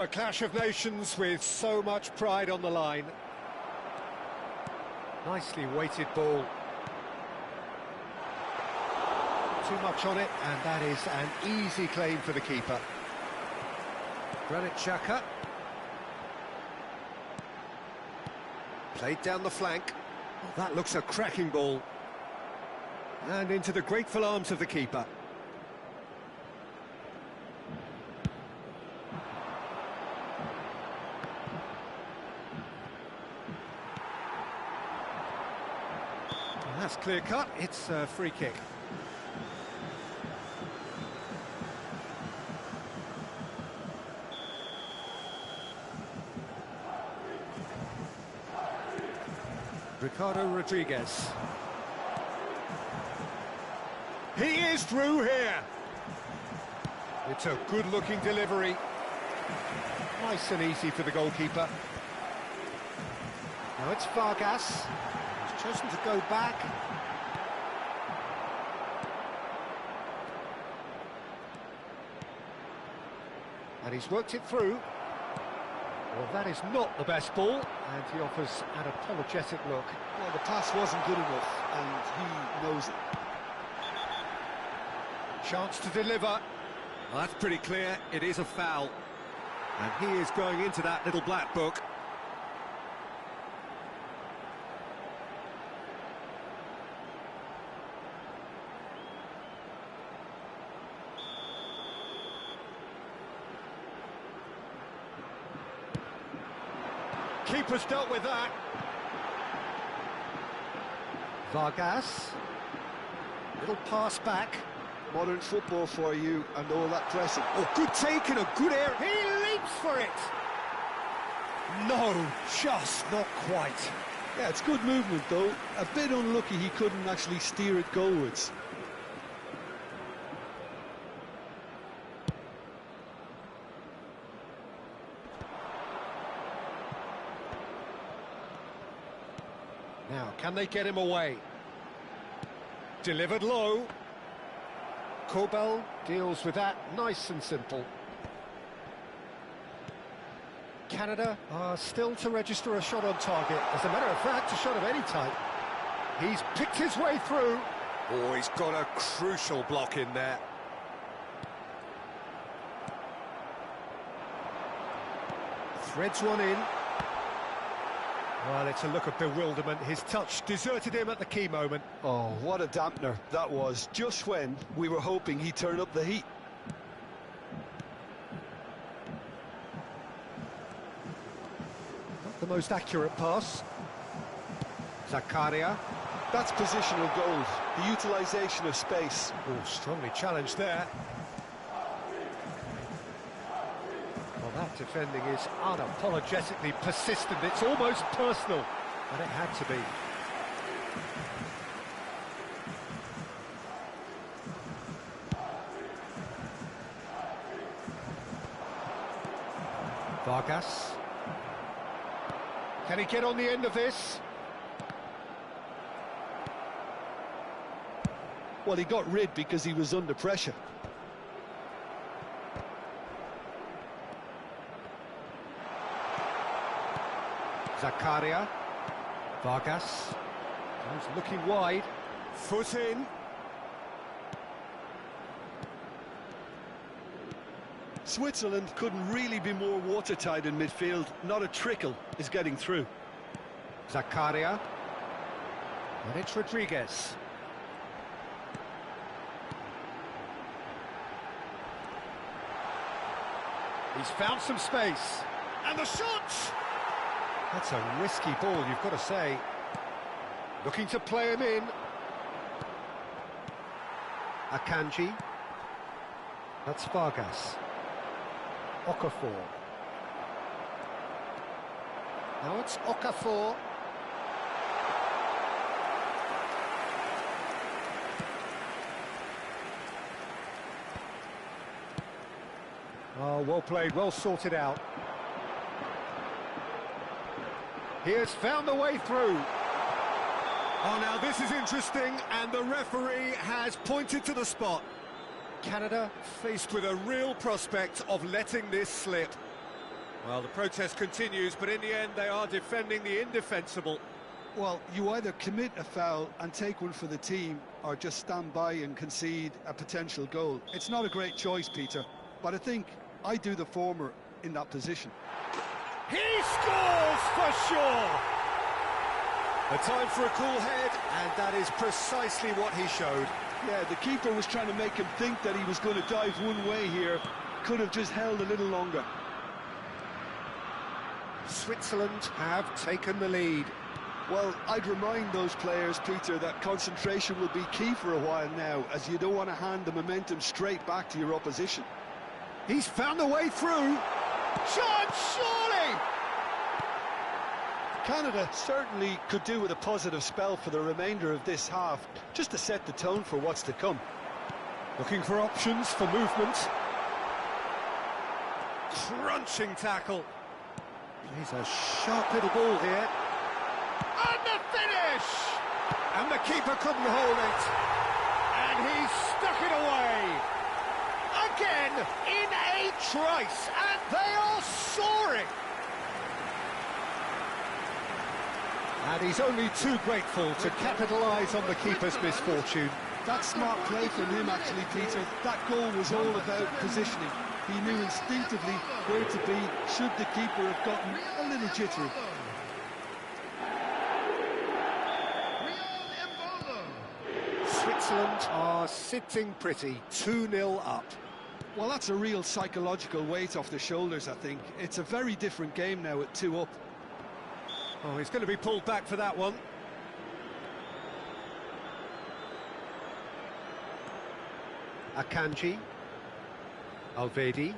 A clash of nations with so much pride on the line. Nicely weighted ball. Too much on it, and that is an easy claim for the keeper. Granit Xhaka. Played down the flank. Well, that looks a cracking ball. And into the grateful arms of the keeper. That's clear cut, it's a free kick. Ricardo Rodriguez. He is through here. It's a good-looking delivery. Nice and easy for the goalkeeper. Now it's Vargas. Chosen to go back. And he's worked it through. Well, that is not the best ball, and he offers an apologetic look. Well, the pass wasn't good enough, and he knows it. Chance to deliver. Well, that's pretty clear, it is a foul. And he is going into that little black book. Keeper's dealt with that. Vargas. Little pass back. Modern football for you, and all that pressing. Oh, good take and a good air. He leaps for it. No, just not quite. Yeah, it's good movement, though. A bit unlucky he couldn't actually steer it goalwards. Now, can they get him away? Delivered low. Kobel deals with that, nice and simple. Canada are still to register a shot on target. As a matter of fact, a shot of any type. He's picked his way through. Oh, he's got a crucial block in there. Threads one in. Well, it's a look of bewilderment. His touch deserted him at the key moment. Oh, what a dampener that was, just when we were hoping he'd turn up the heat. Not the most accurate pass. Zakaria. That's positional goals, the utilisation of space. Oh, strongly challenged there. Well, that defending is unapologetically persistent. It's almost personal, and it had to be. Vargas. Can he get on the end of this? Well, he got rid because he was under pressure. Zakaria. Vargas. He's looking wide. Foot in. Switzerland couldn't really be more watertight in midfield. Not a trickle is getting through. Zakaria. And it's Rodriguez. He's found some space. And the shot! That's a risky ball, you've got to say. Looking to play him in. Akanji. That's Vargas. Okafor. Now it's Okafor. Oh, well played, well sorted out. He has found the way through. Oh, now this is interesting, and the referee has pointed to the spot. Canada faced with a real prospect of letting this slip. Well, the protest continues, but in the end they are defending the indefensible. Well, you either commit a foul and take one for the team, or just stand by and concede a potential goal. It's not a great choice, Peter, but I think I do the former in that position. He scores for sure! A time for a cool head, and that is precisely what he showed. Yeah, the keeper was trying to make him think that he was going to dive one way here. Could have just held a little longer. Switzerland have taken the lead. Well, I'd remind those players, Peter, that concentration will be key for a while now, as you don't want to hand the momentum straight back to your opposition. He's found a way through. Shot, surely! Canada certainly could do with a positive spell for the remainder of this half, just to set the tone for what's to come. Looking for options for movement. Crunching tackle. Plays a sharp little ball here. And the finish! And the keeper couldn't hold it. And he stuck it away. Again, in a trice, and they are soaring. And he's only too grateful to capitalise on the keeper's misfortune. That's smart play from him, actually, Peter. That goal was all about positioning. He knew instinctively where to be should the keeper have gotten a little jittery. Switzerland are sitting pretty, 2-0 up. Well, that's a real psychological weight off the shoulders, I think. It's a very different game now at 2 up. Oh, he's going to be pulled back for that one. Akanji. Alvedi.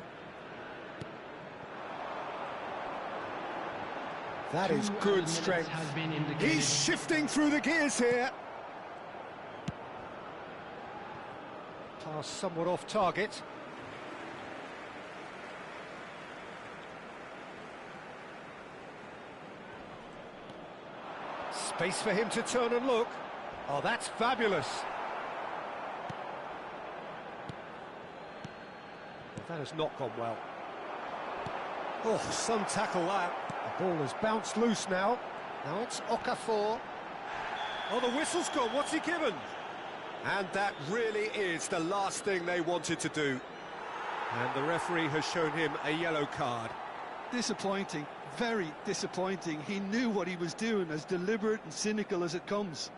That is good strength. He's shifting through the gears here. Pass somewhat off target. Space for him to turn and look. Oh, that's fabulous. That has not gone well. Oh, some tackle that. The ball has bounced loose now. Now it's Okafor. Oh, the whistle's gone. What's he given? And that really is the last thing they wanted to do. And the referee has shown him a yellow card. Disappointing, very disappointing. He knew what he was doing, as deliberate and cynical as it comes.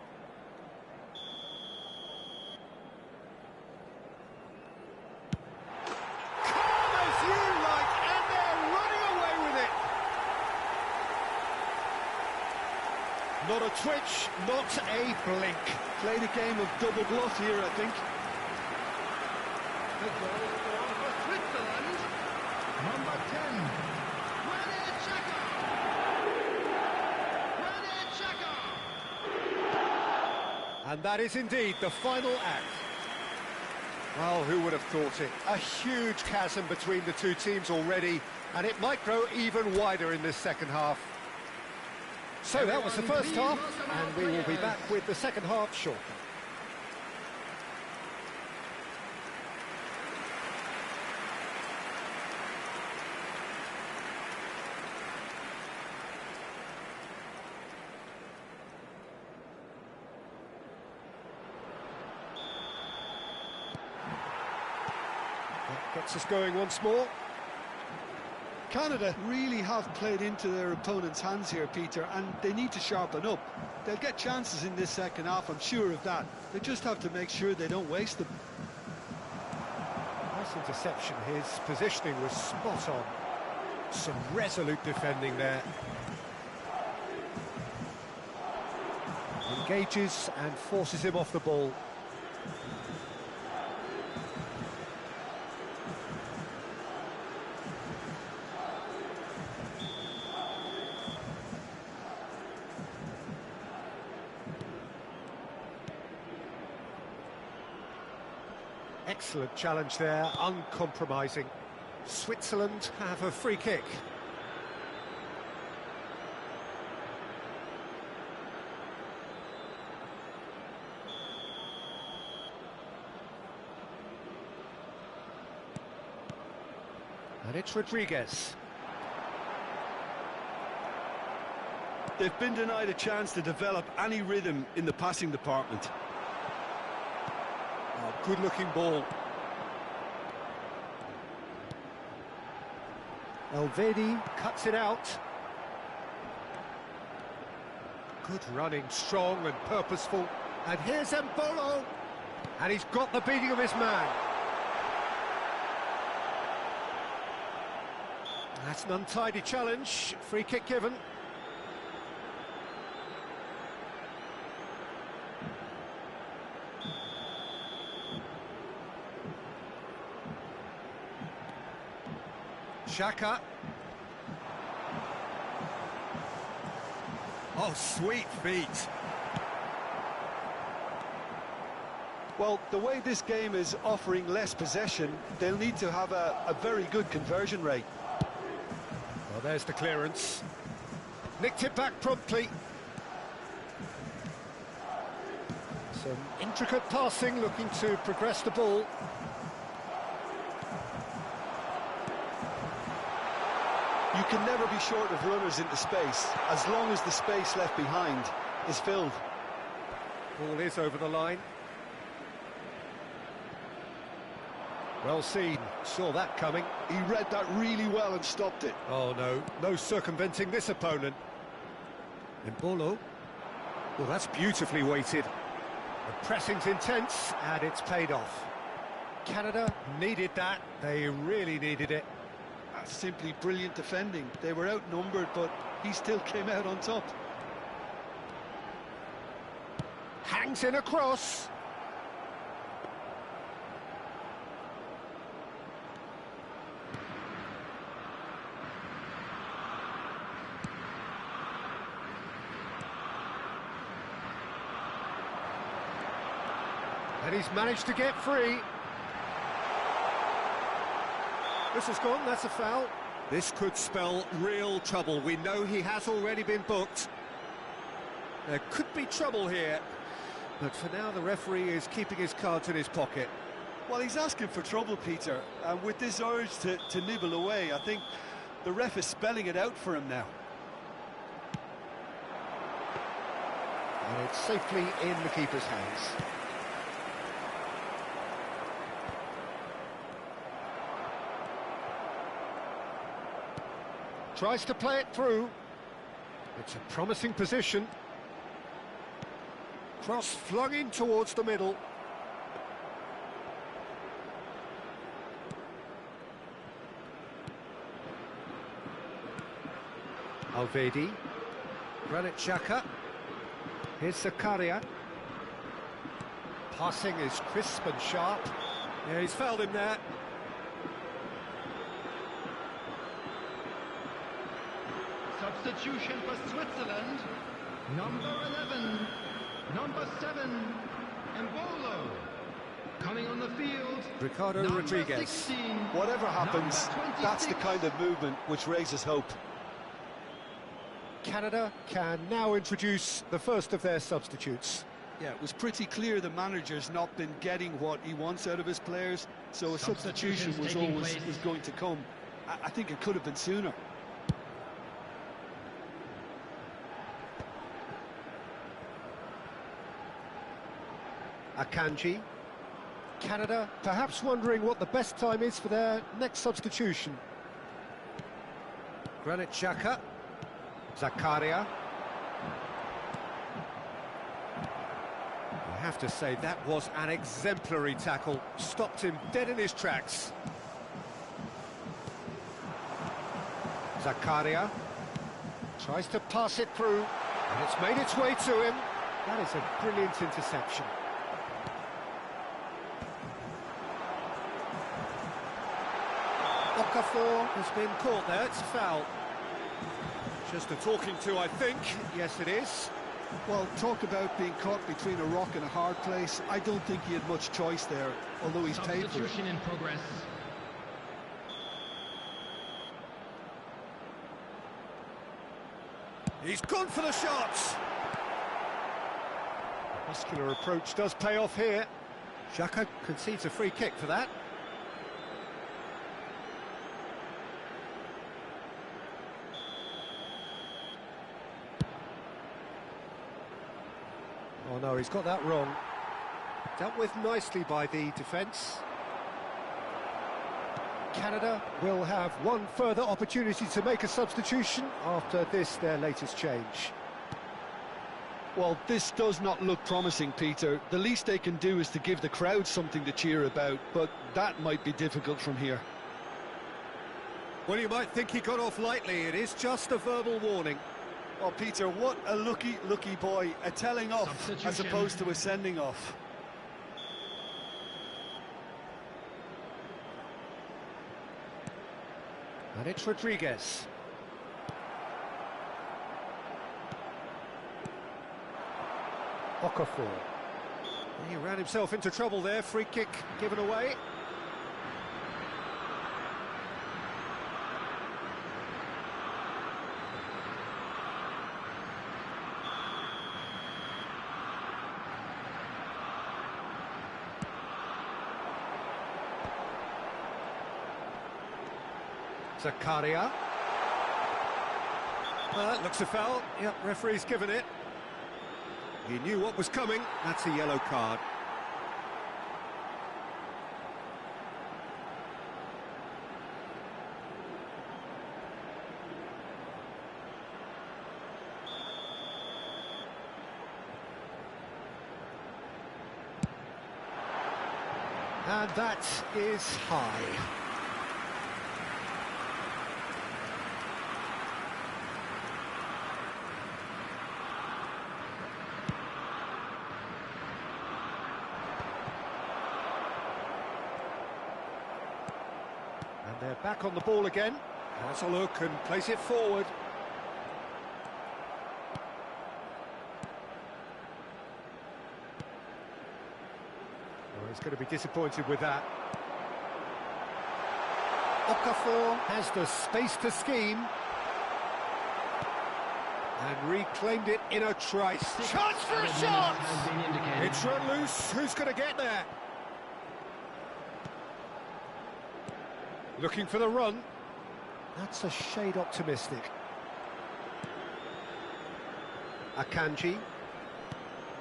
Calm as you like, and they're running away with it. Not a twitch, not a blink. Played a game of double bluff here, I think. The goal for Switzerland, number 10. And that is indeed the final act. Well, who would have thought it? A huge chasm between the two teams already, and it might grow even wider in this second half. So that was the first half, and we will be back with the second half shortly. That gets us going once more. Canada really have played into their opponent's hands here, Peter, and they need to sharpen up. They'll get chances in this second half, I'm sure of that. They just have to make sure they don't waste them. Nice interception. His positioning was spot on. Some resolute defending there. Engages and forces him off the ball. Excellent challenge there, uncompromising. Switzerland have a free kick. And it's Rodriguez. they've been denied a chance to develop any rhythm in the passing department. Oh, good-looking ball. Elvedi cuts it out. Good running, strong and purposeful. And here's Mbolo. And he's got the beating of his man. That's an untidy challenge. Free kick given. Xhaka. Oh, sweet feet. Well, the way this game is offering less possession, they'll need to have a very good conversion rate. Well, there's the clearance. Nicked it back promptly. Some intricate passing, looking to progress the ball. You can never be short of runners into space, as long as the space left behind is filled. Ball is over the line. Well seen, saw that coming. He read that really well and stopped it. Oh no, no circumventing this opponent. Mbolo. Well, that's beautifully weighted. The pressing's intense, and it's paid off. Canada needed that, they really needed it. That's simply brilliant defending. They were outnumbered, but he still came out on top. Hangs in a cross. And he's managed to get free. This is gone, that's a foul. This could spell real trouble. We know he has already been booked. There could be trouble here. But for now, the referee is keeping his cards in his pocket. Well, he's asking for trouble, Peter. And with this urge to nibble away, I think the ref is spelling it out for him now. And it's safely in the keeper's hands. Tries to play it through. It's a promising position. Cross flung in towards the middle. Elvedi. Granit Xhaka. Here's Zakaria. Passing is crisp and sharp. Yeah, he's fouled him there. Substitution for Switzerland. Number 11. Number 7. Mbolo. Coming on the field. Ricardo number Rodriguez. 16. Whatever happens, Number that's the 26. kind of movement which raises hope. Canada can now introduce the first of their substitutes. Yeah, it was pretty clear the manager's not been getting what he wants out of his players, so a substitution was Substitutions taking always place. going to come. I think it could have been sooner. Akanji. Canada perhaps wondering what the best time is for their next substitution. Granit Xhaka. Zakaria. I have to say, that was an exemplary tackle. Stopped him dead in his tracks. Zakaria. Tries to pass it through. And it's made its way to him. That is a brilliant interception. Okafor has been caught there, it's a foul. Just a talking to, I think. Yes, it is. Well, talk about being caught between a rock and a hard place. I don't think he had much choice there, although he's paid for it. Substitution in progress. He's gone for the shots. Muscular approach does pay off here. Xhaka concedes a free kick for that. Oh no, he's got that wrong. Dealt with nicely by the defence. Canada will have one further opportunity to make a substitution after this, their latest change. Well, this does not look promising, Peter. The least they can do is to give the crowd something to cheer about, but that might be difficult from here. Well, you might think he got off lightly. It is just a verbal warning. Well, Peter, what a lucky boy. A telling off as opposed to a sending off. And it's Rodriguez. Okafor. He ran himself into trouble there. Free kick given away. Zakaria. Looks a foul. Yep, referee's given it. He knew what was coming. That's a yellow card. And that is high. And they're back on the ball again. Has a look and plays it forward. Oh, he's going to be disappointed with that. Okafor has the space to scheme. And reclaimed it in a trice. Chance for a shot! It's run loose. Who's going to get there? Looking for the run. That's a shade optimistic. Akanji.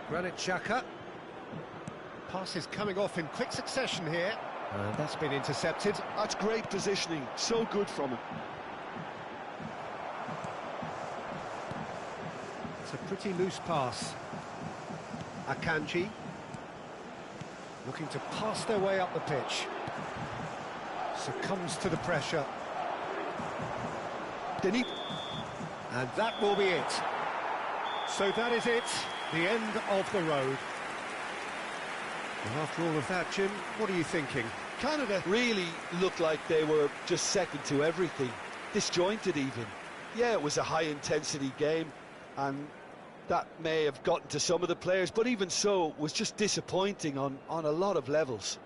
Granit Xhaka. Pass is coming off in quick succession here. And that's been intercepted. That's great positioning. So good from him. It's a pretty loose pass. Akanji. Looking to pass their way up the pitch. Succumbs to the pressure. Did he? And that will be it. So that is it, the end of the road. And after all of that, Jim, what are you thinking? Canada really looked like they were just second to everything. Disjointed even. Yeah, it was a high-intensity game, and that may have gotten to some of the players, but even so, it was just disappointing on a lot of levels.